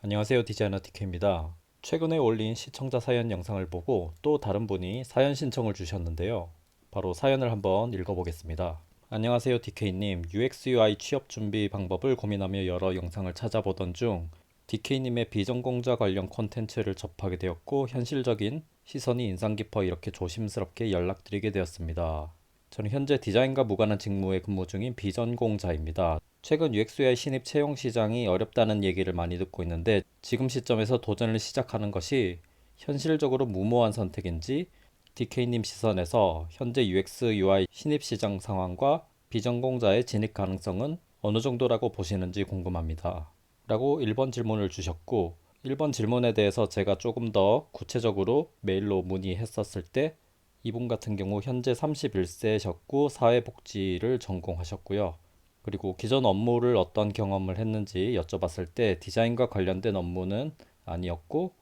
안녕하세요. 디자이너 DK입니다. 최근에 올린 시청자 사연 영상을 보고 또 다른 분이 사연 신청을 주셨는데요. 바로 사연을 한번 읽어보겠습니다. 안녕하세요. DK님. UX UI 취업 준비 방법을 고민하며 여러 영상을 찾아보던 중 DK님의 비전공자 관련 콘텐츠를 접하게 되었고 현실적인 시선이 인상 깊어 이렇게 조심스럽게 연락드리게 되었습니다. 저는 현재 디자인과 무관한 직무에 근무 중인 비전공자입니다. 최근 UX의 신입 채용 시장이 어렵다는 얘기를 많이 듣고 있는데 지금 시점에서 도전을 시작하는 것이 현실적으로 무모한 선택인지 DK님 시선에서 현재 UX UI 신입 시장 상황과 비전공자의 진입 가능성은 어느 정도라고 보시는지 궁금합니다. 라고 1번 질문을 주셨고 1번 질문에 대해서 제가 조금 더 구체적으로 메일로 문의했었을 때 이분 같은 경우 현재 31세셨고 사회복지를 전공하셨고요. 그리고 기존 업무를 어떤 경험을 했는지 여쭤봤을 때 디자인과 관련된 업무는 아니었고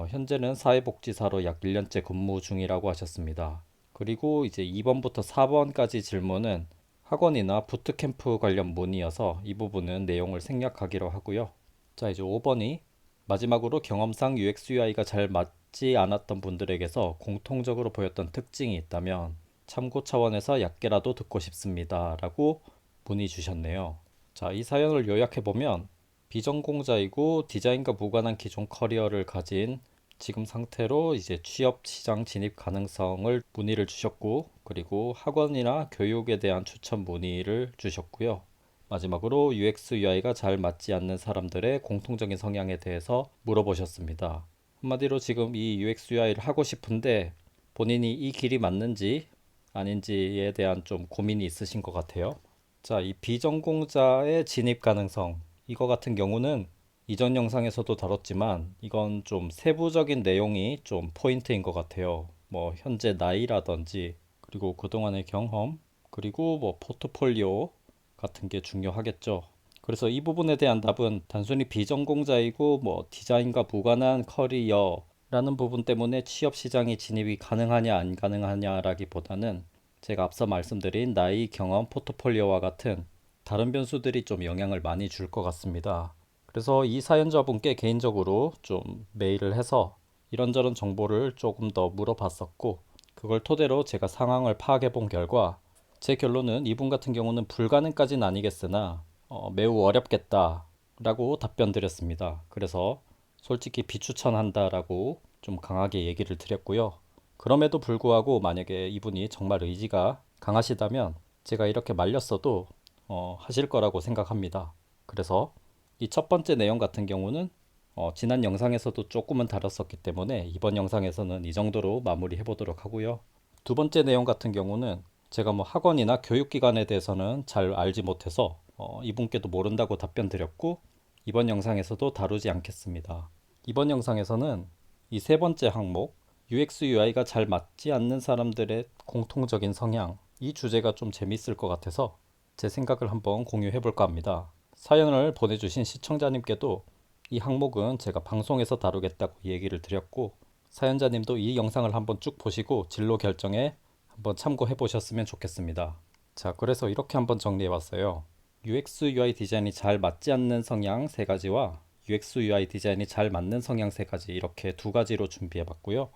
현재는 사회복지사로 약 1년째 근무 중이라고 하셨습니다. 그리고 이제 2번부터 4번까지 질문은 학원이나 부트캠프 관련 문의여서 이 부분은 내용을 생략하기로 하고요. 자, 이제 5번이 마지막으로 경험상 UX UI가 잘 맞지 않았던 분들에게서 공통적으로 보였던 특징이 있다면 참고 차원에서 얕게라도 듣고 싶습니다. 라고 문의 주셨네요. 자, 이 사연을 요약해보면 비전공자이고 디자인과 무관한 기존 커리어를 가진 지금 상태로 이제 취업 시장 진입 가능성을 문의를 주셨고 그리고 학원이나 교육에 대한 추천 문의를 주셨고요. 마지막으로 UX UI가 잘 맞지 않는 사람들의 공통적인 성향에 대해서 물어보셨습니다. 한마디로 지금 이 UX UI를 하고 싶은데 본인이 이 길이 맞는지 아닌지에 대한 좀 고민이 있으신 것 같아요. 자, 이 비전공자의 진입 가능성. 이거 같은 경우는 이전 영상에서도 다뤘지만 이건 좀 세부적인 내용이 좀 포인트인 것 같아요. 뭐 현재 나이라든지 그리고 그동안의 경험 그리고 뭐 포트폴리오 같은 게 중요하겠죠. 그래서 이 부분에 대한 답은 단순히 비전공자이고 뭐 디자인과 무관한 커리어라는 부분 때문에 취업 시장에 진입이 가능하냐 안 가능하냐라기보다는 제가 앞서 말씀드린 나이, 경험, 포트폴리오와 같은 다른 변수들이 좀 영향을 많이 줄 것 같습니다. 그래서 이 사연자분께 개인적으로 좀 메일을 해서 이런저런 정보를 조금 더 물어봤었고 그걸 토대로 제가 상황을 파악해 본 결과 제 결론은 이분 같은 경우는 불가능까지는 아니겠으나 매우 어렵겠다 라고 답변 드렸습니다. 그래서 솔직히 비추천한다라고 좀 강하게 얘기를 드렸고요. 그럼에도 불구하고 만약에 이분이 정말 의지가 강하시다면 제가 이렇게 말렸어도 하실 거라고 생각합니다. 그래서 이 첫 번째 내용 같은 경우는 지난 영상에서도 조금은 다뤘었기 때문에 이번 영상에서는 이 정도로 마무리해 보도록 하고요. 두 번째 내용 같은 경우는 제가 뭐 학원이나 교육기관에 대해서는 잘 알지 못해서 이분께도 모른다고 답변 드렸고 이번 영상에서도 다루지 않겠습니다. 이번 영상에서는 이 세 번째 항목 UX UI가 잘 맞지 않는 사람들의 공통적인 성향 이 주제가 좀 재밌을 것 같아서 제 생각을 한번 공유해 볼까 합니다. 사연을 보내주신 시청자님께도 이 항목은 제가 방송에서 다루겠다고 얘기를 드렸고 사연자님도 이 영상을 한번 쭉 보시고 진로 결정에 한번 참고해 보셨으면 좋겠습니다. 자, 그래서 이렇게 한번 정리해 봤어요. UX UI 디자인이 잘 맞지 않는 성향 세 가지와 UX UI 디자인이 잘 맞는 성향 세 가지 이렇게 두 가지로 준비해 봤고요.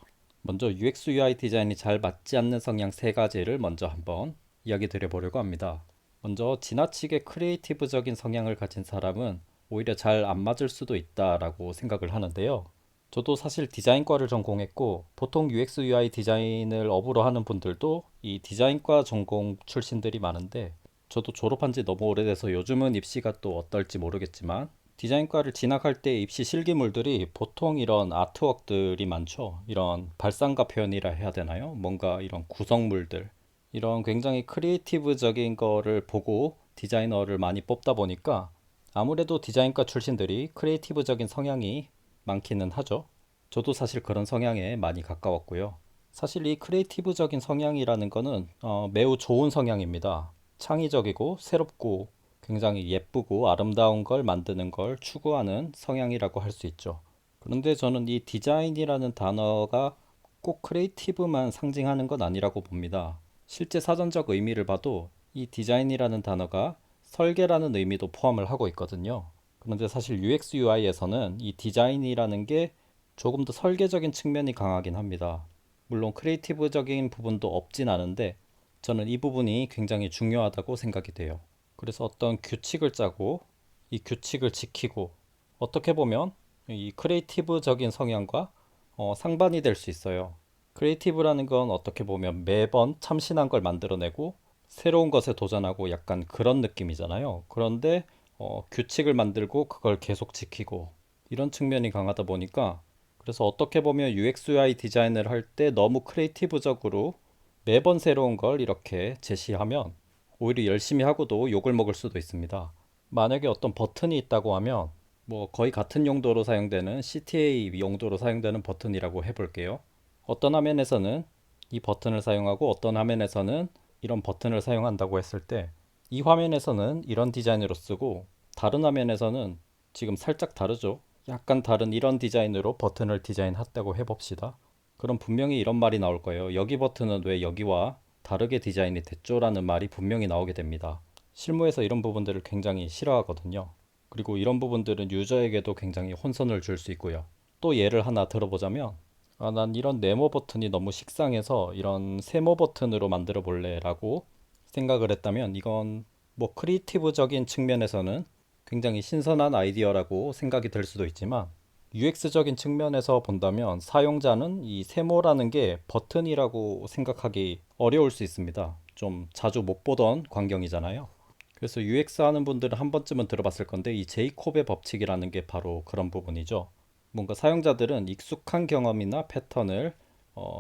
먼저 UX UI 디자인이 잘 맞지 않는 성향 세 가지를 먼저 한번 이야기 드려 보려고 합니다. 먼저 지나치게 크리에이티브적인 성향을 가진 사람은 오히려 잘 안 맞을 수도 있다라고 생각을 하는데요. 저도 사실 디자인과를 전공했고 보통 UX UI 디자인을 업으로 하는 분들도 이 디자인과 전공 출신들이 많은데 저도 졸업한 지 너무 오래돼서 요즘은 입시가 또 어떨지 모르겠지만 디자인과를 진학할 때 입시 실기물들이 보통 이런 아트웍들이 많죠. 이런 발상가 표현이라 해야 되나요? 뭔가 이런 구성물들 이런 굉장히 크리에이티브적인 거를 보고 디자이너를 많이 뽑다 보니까 아무래도 디자인과 출신들이 크리에이티브적인 성향이 많기는 하죠. 저도 사실 그런 성향에 많이 가까웠고요. 사실 이 크리에이티브적인 성향이라는 거는 매우 좋은 성향입니다. 창의적이고 새롭고 굉장히 예쁘고 아름다운 걸 만드는 걸 추구하는 성향이라고 할 수 있죠. 그런데 저는 이 디자인이라는 단어가 꼭 크리에이티브만 상징하는 건 아니라고 봅니다. 실제 사전적 의미를 봐도 이 디자인이라는 단어가 설계라는 의미도 포함을 하고 있거든요. 그런데 사실 UX UI에서는 이 디자인이라는 게 조금 더 설계적인 측면이 강하긴 합니다. 물론 크리에이티브적인 부분도 없진 않은데 저는 이 부분이 굉장히 중요하다고 생각이 돼요. 그래서 어떤 규칙을 짜고 이 규칙을 지키고 어떻게 보면 이 크리에이티브적인 성향과 상반이 될 수 있어요. 크리에이티브라는 건 어떻게 보면 매번 참신한 걸 만들어내고 새로운 것에 도전하고 약간 그런 느낌이잖아요. 그런데 규칙을 만들고 그걸 계속 지키고 이런 측면이 강하다 보니까 그래서 어떻게 보면 UX UI 디자인을 할 때 너무 크리에이티브적으로 매번 새로운 걸 이렇게 제시하면 오히려 열심히 하고도 욕을 먹을 수도 있습니다. 만약에 어떤 버튼이 있다고 하면 뭐 거의 같은 용도로 사용되는 CTA 용도로 사용되는 버튼이라고 해볼게요. 어떤 화면에서는 이 버튼을 사용하고 어떤 화면에서는 이런 버튼을 사용한다고 했을 때 이 화면에서는 이런 디자인으로 쓰고 다른 화면에서는 지금 살짝 다르죠. 약간 다른 이런 디자인으로 버튼을 디자인했다고 해봅시다. 그럼 분명히 이런 말이 나올 거예요. 여기 버튼은 왜 여기와 다르게 디자인이 됐죠? 라는 말이 분명히 나오게 됩니다. 실무에서 이런 부분들을 굉장히 싫어하거든요. 그리고 이런 부분들은 유저에게도 굉장히 혼선을 줄 수 있고요. 또 예를 하나 들어보자면 난 이런 네모 버튼이 너무 식상해서 이런 세모 버튼으로 만들어 볼래 라고 생각을 했다면 이건 뭐 크리에이티브적인 측면에서는 굉장히 신선한 아이디어라고 생각이 들 수도 있지만 UX적인 측면에서 본다면 사용자는 이 세모라는 게 버튼이라고 생각하기 어려울 수 있습니다. 좀 자주 못 보던 광경이잖아요. 그래서 UX 하는 분들은 한 번쯤은 들어봤을 건데 이 제이콥의 법칙이라는 게 바로 그런 부분이죠. 뭔가 사용자들은 익숙한 경험이나 패턴을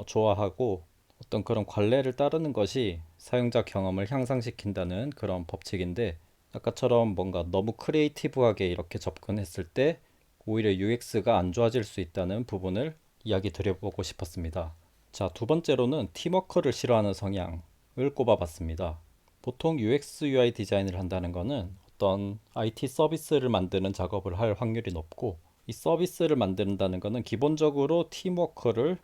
좋아하고 어떤 그런 관례를 따르는 것이 사용자 경험을 향상시킨다는 그런 법칙인데 아까처럼 뭔가 너무 크리에이티브하게 이렇게 접근했을 때 오히려 UX가 안 좋아질 수 있다는 부분을 이야기 드려보고 싶었습니다. 자, 두 번째로는 팀워크를 싫어하는 성향을 꼽아봤습니다. 보통 UX UI 디자인을 한다는 것은 어떤 IT 서비스를 만드는 작업을 할 확률이 높고 이 서비스를 만든다는 것은 기본적으로 팀워크를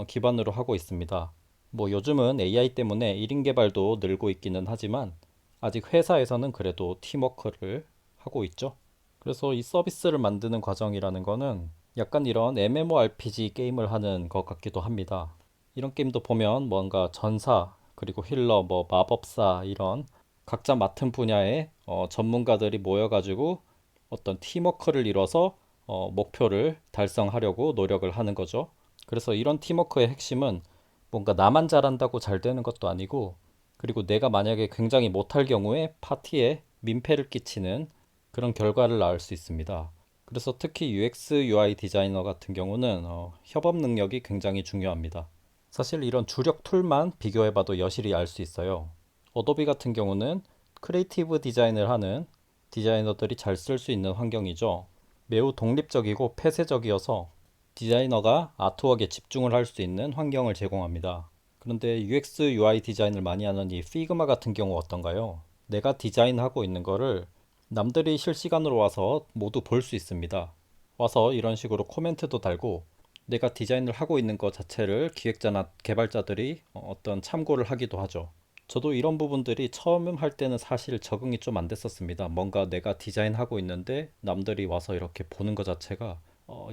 기반으로 하고 있습니다. 뭐 요즘은 AI 때문에 1인 개발도 늘고 있기는 하지만 아직 회사에서는 그래도 팀워크를 하고 있죠. 그래서 이 서비스를 만드는 과정이라는 거는 약간 이런 MMORPG 게임을 하는 것 같기도 합니다. 이런 게임도 보면 뭔가 전사, 그리고 힐러, 뭐 마법사 이런 각자 맡은 분야의 전문가들이 모여가지고 어떤 팀워크를 이뤄서 목표를 달성하려고 노력을 하는 거죠. 그래서 이런 팀워크의 핵심은 뭔가 나만 잘한다고 잘 되는 것도 아니고 그리고 내가 만약에 굉장히 못할 경우에 파티에 민폐를 끼치는 그런 결과를 낳을 수 있습니다. 그래서 특히 UX, UI 디자이너 같은 경우는 협업 능력이 굉장히 중요합니다. 사실 이런 주력 툴만 비교해봐도 여실히 알 수 있어요. 어도비 같은 경우는 크리에이티브 디자인을 하는 디자이너들이 잘 쓸 수 있는 환경이죠. 매우 독립적이고 폐쇄적이어서 디자이너가 아트웍에 집중을 할 수 있는 환경을 제공합니다. 그런데 UX, UI 디자인을 많이 하는 이 피그마 같은 경우 어떤가요? 내가 디자인하고 있는 거를 남들이 실시간으로 와서 모두 볼 수 있습니다. 와서 이런 식으로 코멘트도 달고 내가 디자인을 하고 있는 것 자체를 기획자나 개발자들이 어떤 참고를 하기도 하죠. 저도 이런 부분들이 처음 할 때는 사실 적응이 좀 안 됐었습니다. 뭔가 내가 디자인하고 있는데 남들이 와서 이렇게 보는 것 자체가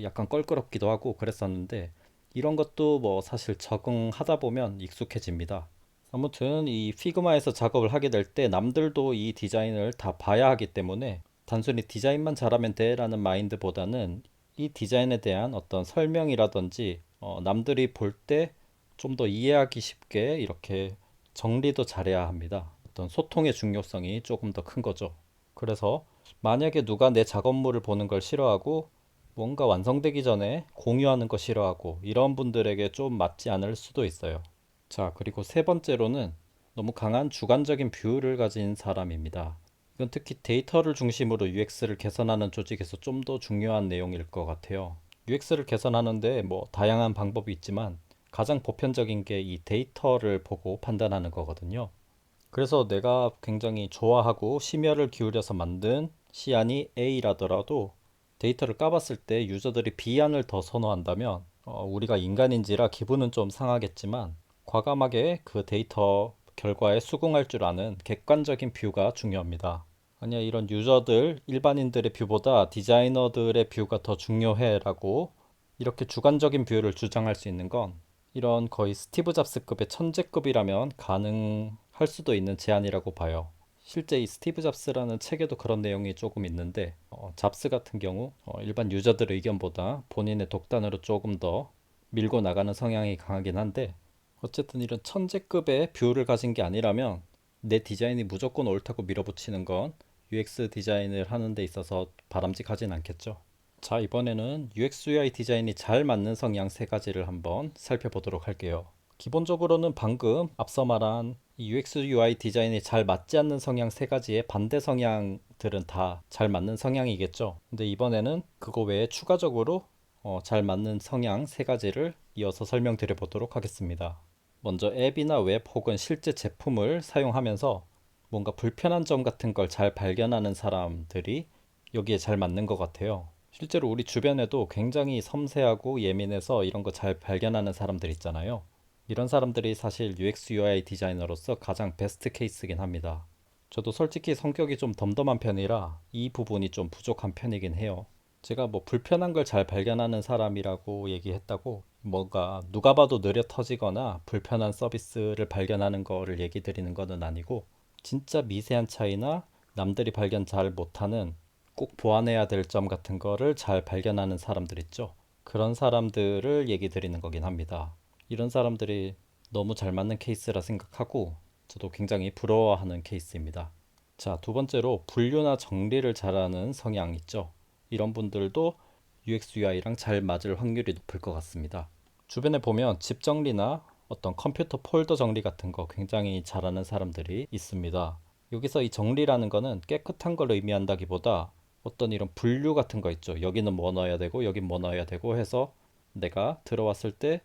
약간 껄끄럽기도 하고 그랬었는데 이런 것도 뭐 사실 적응하다 보면 익숙해집니다. 아무튼 이 피그마에서 작업을 하게 될 때 남들도 이 디자인을 다 봐야 하기 때문에 단순히 디자인만 잘하면 돼라는 마인드보다는 이 디자인에 대한 어떤 설명이라든지 남들이 볼 때 좀 더 이해하기 쉽게 이렇게 정리도 잘해야 합니다. 어떤 소통의 중요성이 조금 더 큰 거죠. 그래서 만약에 누가 내 작업물을 보는 걸 싫어하고 뭔가 완성되기 전에 공유하는 거 싫어하고 이런 분들에게 좀 맞지 않을 수도 있어요. 자, 그리고 세 번째로는 너무 강한 주관적인 뷰를 가진 사람입니다. 이건 특히 데이터를 중심으로 UX를 개선하는 조직에서 좀 더 중요한 내용일 것 같아요. UX를 개선하는데 뭐 다양한 방법이 있지만 가장 보편적인 게 이 데이터를 보고 판단하는 거거든요. 그래서 내가 굉장히 좋아하고 심혈을 기울여서 만든 시안이 A라더라도 데이터를 까봤을 때 유저들이 B안을 더 선호한다면 우리가 인간인지라 기분은 좀 상하겠지만 과감하게 그 데이터 결과에 수긍할 줄 아는 객관적인 뷰가 중요합니다. 아니야, 이런 유저들, 일반인들의 뷰보다 디자이너들의 뷰가 더 중요해라고 이렇게 주관적인 뷰를 주장할 수 있는 건 이런 거의 스티브 잡스급의 천재급이라면 가능할 수도 있는 제안이라고 봐요. 실제 이 스티브 잡스라는 책에도 그런 내용이 조금 있는데 잡스 같은 경우 일반 유저들의 의견보다 본인의 독단으로 조금 더 밀고 나가는 성향이 강하긴 한데 어쨌든 이런 천재급의 뷰를 가진 게 아니라면 내 디자인이 무조건 옳다고 밀어붙이는 건 UX 디자인을 하는 데 있어서 바람직하진 않겠죠. 자, 이번에는 UX UI 디자인이 잘 맞는 성향 세 가지를 한번 살펴보도록 할게요. 기본적으로는 방금 앞서 말한 이 UX UI 디자인이 잘 맞지 않는 성향 세 가지의 반대 성향들은 다 잘 맞는 성향이겠죠. 근데 이번에는 그거 외에 추가적으로 잘 맞는 성향 세 가지를 이어서 설명드려 보도록 하겠습니다. 먼저 앱이나 웹 혹은 실제 제품을 사용하면서 뭔가 불편한 점 같은 걸 잘 발견하는 사람들이 여기에 잘 맞는 것 같아요. 실제로 우리 주변에도 굉장히 섬세하고 예민해서 이런 거 잘 발견하는 사람들 있잖아요. 이런 사람들이 사실 UX UI 디자이너로서 가장 베스트 케이스긴 합니다. 저도 솔직히 성격이 좀 덤덤한 편이라 이 부분이 좀 부족한 편이긴 해요. 제가 뭐 불편한 걸 잘 발견하는 사람이라고 얘기했다고 뭔가 누가 봐도 느려 터지거나 불편한 서비스를 발견하는 거를 얘기 드리는 거는 아니고 진짜 미세한 차이나 남들이 발견 잘 못하는 꼭 보완해야 될 점 같은 거를 잘 발견하는 사람들 있죠. 그런 사람들을 얘기 드리는 거긴 합니다. 이런 사람들이 너무 잘 맞는 케이스라 생각하고 저도 굉장히 부러워하는 케이스입니다. 자, 두 번째로 분류나 정리를 잘하는 성향 있죠. 이런 분들도 UX UI랑 잘 맞을 확률이 높을 것 같습니다. 주변에 보면 집 정리나 어떤 컴퓨터 폴더 정리 같은 거 굉장히 잘하는 사람들이 있습니다. 여기서 이 정리라는 거는 깨끗한 걸 의미한다기보다 어떤 이런 분류 같은 거 있죠. 여기는 뭐 넣어야 되고 여긴 뭐 넣어야 되고 해서 내가 들어왔을 때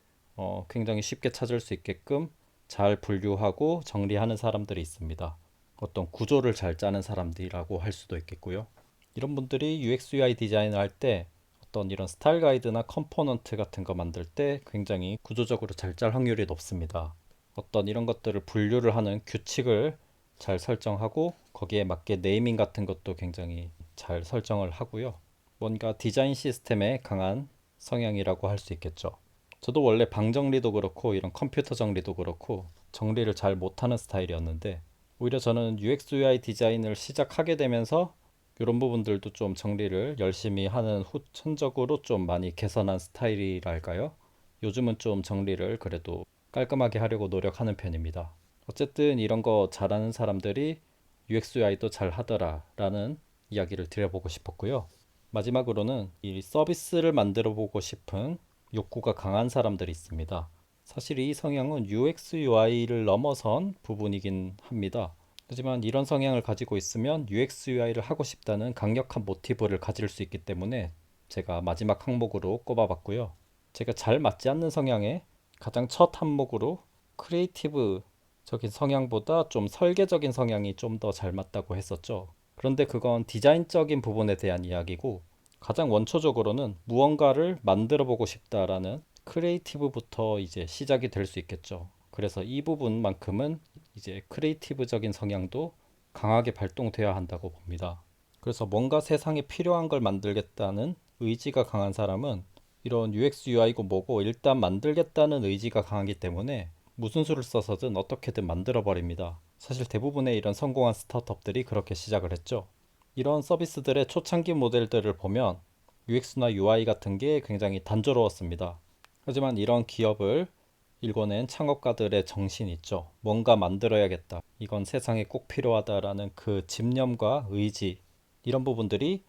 굉장히 쉽게 찾을 수 있게끔 잘 분류하고 정리하는 사람들이 있습니다. 어떤 구조를 잘 짜는 사람들이라고 할 수도 있겠고요. 이런 분들이 UX UI 디자인을 할 때 어떤 이런 스타일 가이드나 컴포넌트 같은 거 만들 때 굉장히 구조적으로 잘 짤 확률이 높습니다. 어떤 이런 것들을 분류를 하는 규칙을 잘 설정하고 거기에 맞게 네이밍 같은 것도 굉장히 잘 설정을 하고요. 뭔가 디자인 시스템에 강한 성향이라고 할 수 있겠죠. 저도 원래 방 정리도 그렇고 이런 컴퓨터 정리도 그렇고 정리를 잘 못하는 스타일이었는데 오히려 저는 UX UI 디자인을 시작하게 되면서 이런 부분들도 좀 정리를 열심히 하는 후천적으로 좀 많이 개선한 스타일이랄까요? 요즘은 좀 정리를 그래도 깔끔하게 하려고 노력하는 편입니다. 어쨌든 이런 거 잘하는 사람들이 UX UI도 잘 하더라 라는 이야기를 드려보고 싶었고요. 마지막으로는 이 서비스를 만들어 보고 싶은 욕구가 강한 사람들이 있습니다. 사실 이 성향은 UX UI를 넘어선 부분이긴 합니다. 하지만 이런 성향을 가지고 있으면 UX UI를 하고 싶다는 강력한 모티브를 가질 수 있기 때문에 제가 마지막 항목으로 꼽아봤고요. 제가 잘 맞지 않는 성향의 가장 첫 항목으로 크리에이티브적인 성향보다 좀 설계적인 성향이 좀 더 잘 맞다고 했었죠. 그런데 그건 디자인적인 부분에 대한 이야기고 가장 원초적으로는 무언가를 만들어 보고 싶다라는 크리에이티브부터 이제 시작이 될 수 있겠죠. 그래서 이 부분만큼은 이제 크리에이티브적인 성향도 강하게 발동되어야 한다고 봅니다. 그래서 뭔가 세상에 필요한 걸 만들겠다는 의지가 강한 사람은 이런 UX UI고 뭐고 일단 만들겠다는 의지가 강하기 때문에 무슨 수를 써서든 어떻게든 만들어 버립니다. 사실 대부분의 이런 성공한 스타트업들이 그렇게 시작을 했죠. 이런 서비스들의 초창기 모델들을 보면 UX나 UI 같은 게 굉장히 단조로웠습니다. 하지만 이런 기업을 일궈낸 창업가들의 정신이 있죠. 뭔가 만들어야겠다. 이건 세상에 꼭 필요하다라는 그 집념과 의지, 이런 부분들이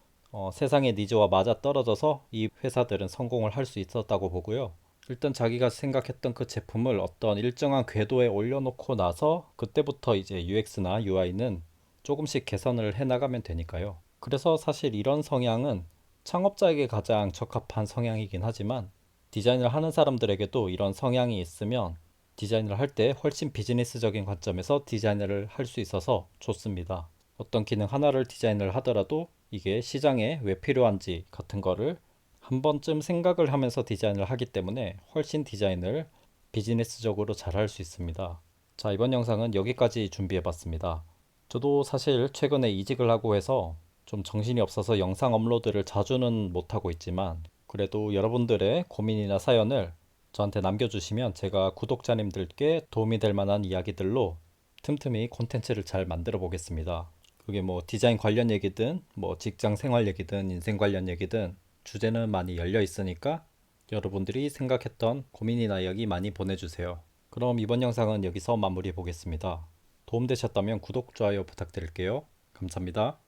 세상의 니즈와 맞아 떨어져서 이 회사들은 성공을 할 수 있었다고 보고요. 일단 자기가 생각했던 그 제품을 어떤 일정한 궤도에 올려놓고 나서 그때부터 이제 UX나 UI는 조금씩 개선을 해나가면 되니까요. 그래서 사실 이런 성향은 창업자에게 가장 적합한 성향이긴 하지만 디자인을 하는 사람들에게도 이런 성향이 있으면 디자인을 할 때 훨씬 비즈니스적인 관점에서 디자인을 할 수 있어서 좋습니다. 어떤 기능 하나를 디자인을 하더라도 이게 시장에 왜 필요한지 같은 거를 한 번쯤 생각을 하면서 디자인을 하기 때문에 훨씬 디자인을 비즈니스적으로 잘 할 수 있습니다. 자, 이번 영상은 여기까지 준비해 봤습니다. 저도 사실 최근에 이직을 하고 해서 좀 정신이 없어서 영상 업로드를 자주는 못하고 있지만 그래도 여러분들의 고민이나 사연을 저한테 남겨주시면 제가 구독자님들께 도움이 될 만한 이야기들로 틈틈이 콘텐츠를 잘 만들어 보겠습니다. 그게 뭐 디자인 관련 얘기든 뭐 직장 생활 얘기든 인생 관련 얘기든 주제는 많이 열려 있으니까 여러분들이 생각했던 고민이나 이야기 많이 보내주세요. 그럼 이번 영상은 여기서 마무리해 보겠습니다. 도움되셨다면 구독, 좋아요 부탁드릴게요. 감사합니다.